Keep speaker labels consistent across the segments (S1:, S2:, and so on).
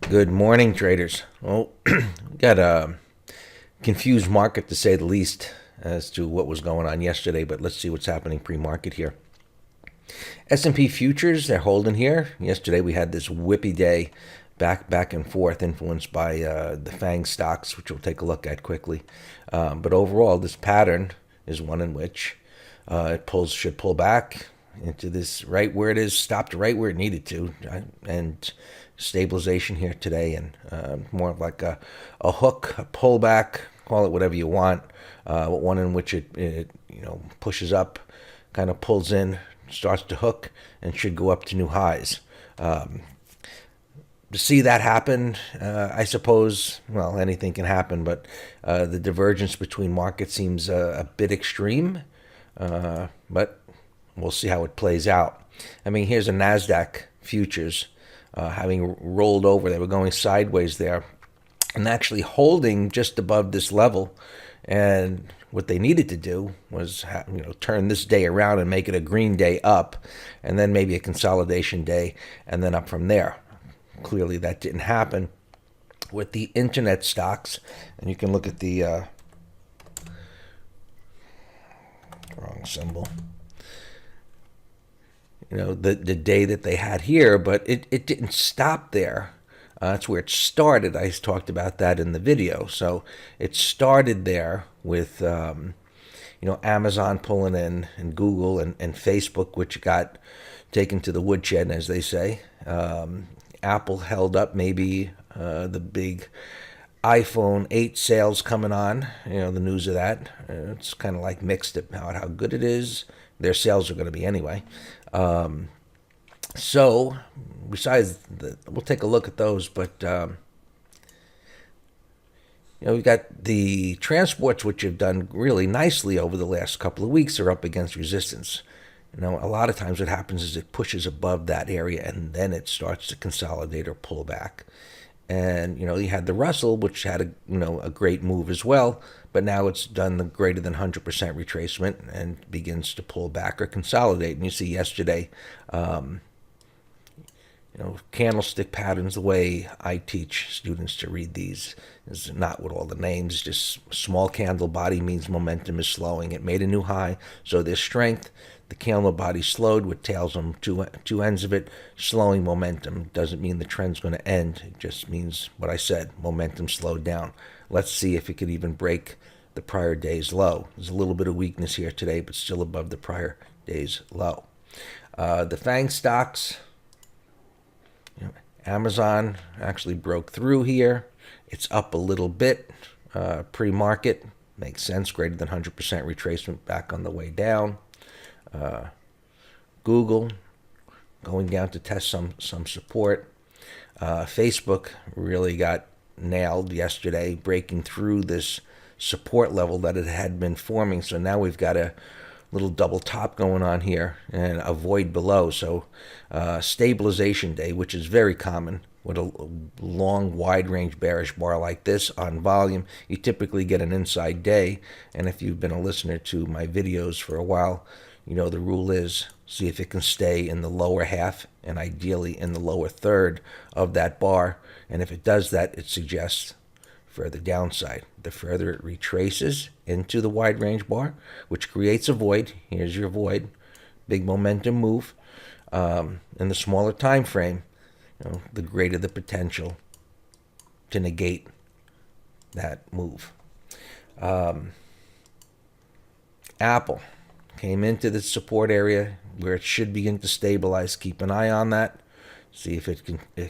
S1: Good morning, traders. Well, got a confused market to say the least as to what was going on yesterday, but let's see what's happening pre-market here. S&P futures, they're holding here. Yesterday we had this whippy day, back and forth, influenced by the FANG stocks, which we'll take a look at quickly. But overall, this pattern is one in which should pull back into this right where it is, stopped right where it needed to, and stabilization here today, and more of like a hook, a pullback, call it whatever you want. One in which it pushes up, kind of pulls in, starts to hook, and should go up to new highs. To see that happen, I suppose, well, anything can happen, but the divergence between markets seems a bit extreme, but we'll see how it plays out. I mean, here's a Nasdaq Futures having rolled over. They were going sideways there and actually holding just above this level. And what they needed to do was turn this day around and make it a green day up, and then maybe a consolidation day, and then up from there. Clearly that didn't happen with the internet stocks. And you can look at the wrong symbol. The day that they had here, but it didn't stop there. That's where it started. I talked about that in the video. So it started there with Amazon pulling in, and Google and Facebook, which got taken to the woodshed, as they say. Apple held up, maybe the big iPhone 8 sales coming on, the news of that. It's kind of like mixed about how good it is. Their sales are going to be anyway. So besides, we'll take a look at those, but we've got the transports, which have done really nicely over the last couple of weeks, are up against resistance. A lot of times what happens is it pushes above that area and then it starts to consolidate or pull back. And you had the Russell, which had a great move as well, but now it's done the greater than 100% retracement and begins to pull back or consolidate. And you see yesterday, candlestick patterns. The way I teach students to read these is not with all the names. Just small candle body means momentum is slowing. It made a new high, so there's strength. The candle body slowed with tails on two ends of it, slowing momentum. Doesn't mean the trend's going to end. It just means what I said, momentum slowed down. Let's see if it could even break the prior day's low. There's a little bit of weakness here today, but still above the prior day's low. The FANG stocks, Amazon actually broke through here. It's up a little bit pre-market. Makes sense, greater than 100% retracement back on the way down. Google going down to test some support. Facebook really got nailed yesterday, breaking through this support level that it had been forming. So now we've got a little double top going on here and a void below. So stabilization day, which is very common with a long wide range bearish bar like this on volume. You typically get an inside day, and if you've been a listener to my videos for a while, the rule is see if it can stay in the lower half and ideally in the lower third of that bar. And if it does that, it suggests further downside. The further it retraces into the wide range bar, which creates a void. Here's your void. Big momentum move. In the smaller time frame, the greater the potential to negate that move. Apple came into the support area where it should begin to stabilize. Keep an eye on that. See if it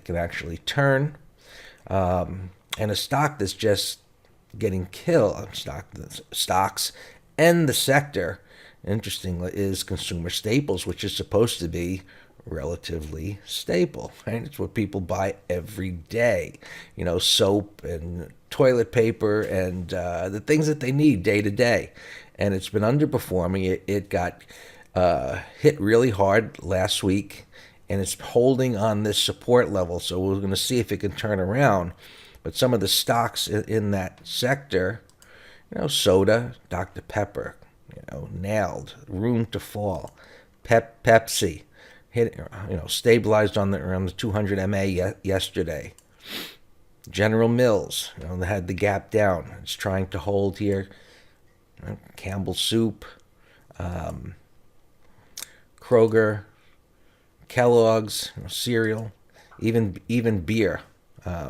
S1: can actually turn. And a stock that's just getting killed, stocks and the sector, interestingly, is consumer staples, which is supposed to be relatively stable, right? It's what people buy every day, soap and toilet paper and the things that they need day to day. And it's been underperforming. It got hit really hard last week, and it's holding on this support level. So we're going to see if it can turn around. But some of the stocks in that sector, soda, Dr. Pepper, nailed, room to fall. Pepsi hit, stabilized on around the 200 MA yesterday. General Mills, they had the gap down. It's trying to hold here. Campbell Soup, Kroger, Kellogg's, cereal, even beer.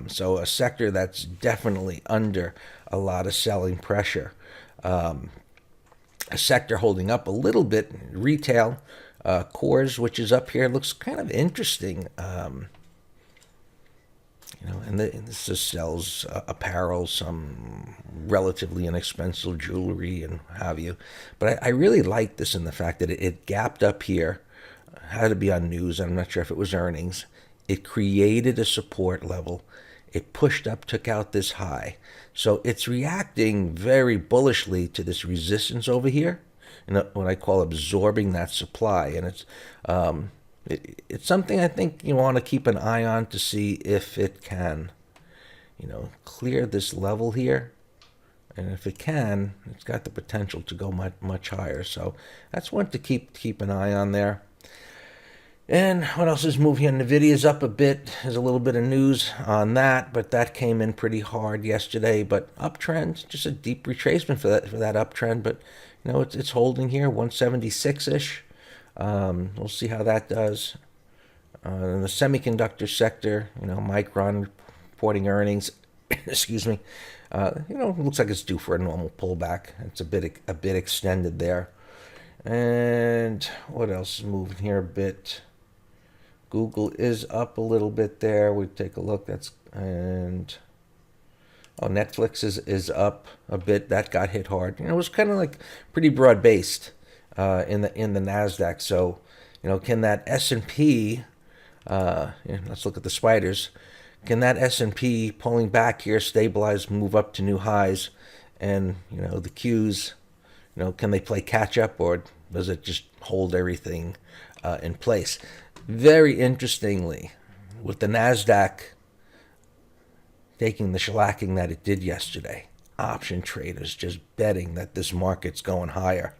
S1: So a sector that's definitely under a lot of selling pressure. A sector holding up a little bit, retail, Coors, which is up here, looks kind of interesting. And this just sells apparel, some relatively inexpensive jewelry, and have you. But I really like this in the fact that it gapped up here, had to be on news. I'm not sure if it was earnings. It created a support level. It pushed up, took out this high. So it's reacting very bullishly to this resistance over here, what I call absorbing that supply. And it's something I think you want to keep an eye on to see if it can, clear this level here. And if it can, it's got the potential to go much, much higher. So that's one to keep an eye on there. And what else is moving? Nvidia's up a bit. There's a little bit of news on that, but that came in pretty hard yesterday. But uptrend, just a deep retracement for that uptrend. But it's holding here, 176-ish. We'll see how that does. In the semiconductor sector, Micron reporting earnings. Excuse me. It looks like it's due for a normal pullback. It's a bit extended there. And what else is moving here a bit? Google is up a little bit there. We take a look. Netflix is up a bit. That got hit hard. It was kind of like pretty broad based in the Nasdaq. So, can that S&P? Let's look at the spiders. Can that S&P pulling back here stabilize, move up to new highs, and the Qs? Can they play catch up, or does it just hold everything in place? Very interestingly, with the Nasdaq taking the shellacking that it did yesterday, option traders just betting that this market's going higher.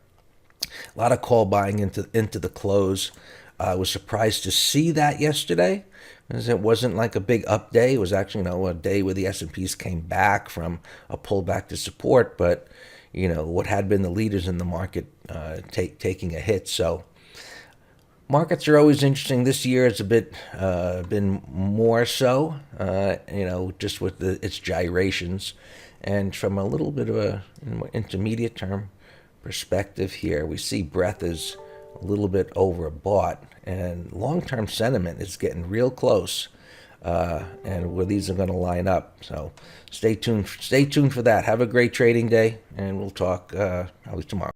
S1: A lot of call buying into the close. I was surprised to see that yesterday, because it wasn't like a big up day. It was actually a day where the S&Ps came back from a pullback to support, but what had been the leaders in the market taking a hit. So markets are always interesting. This year it's a bit been more so, just with its gyrations. And from a little bit of a intermediate term perspective here, we see breadth is a little bit overbought, and long-term sentiment is getting real close. And where these are going to line up. So stay tuned for that. Have a great trading day, and we'll talk probably tomorrow.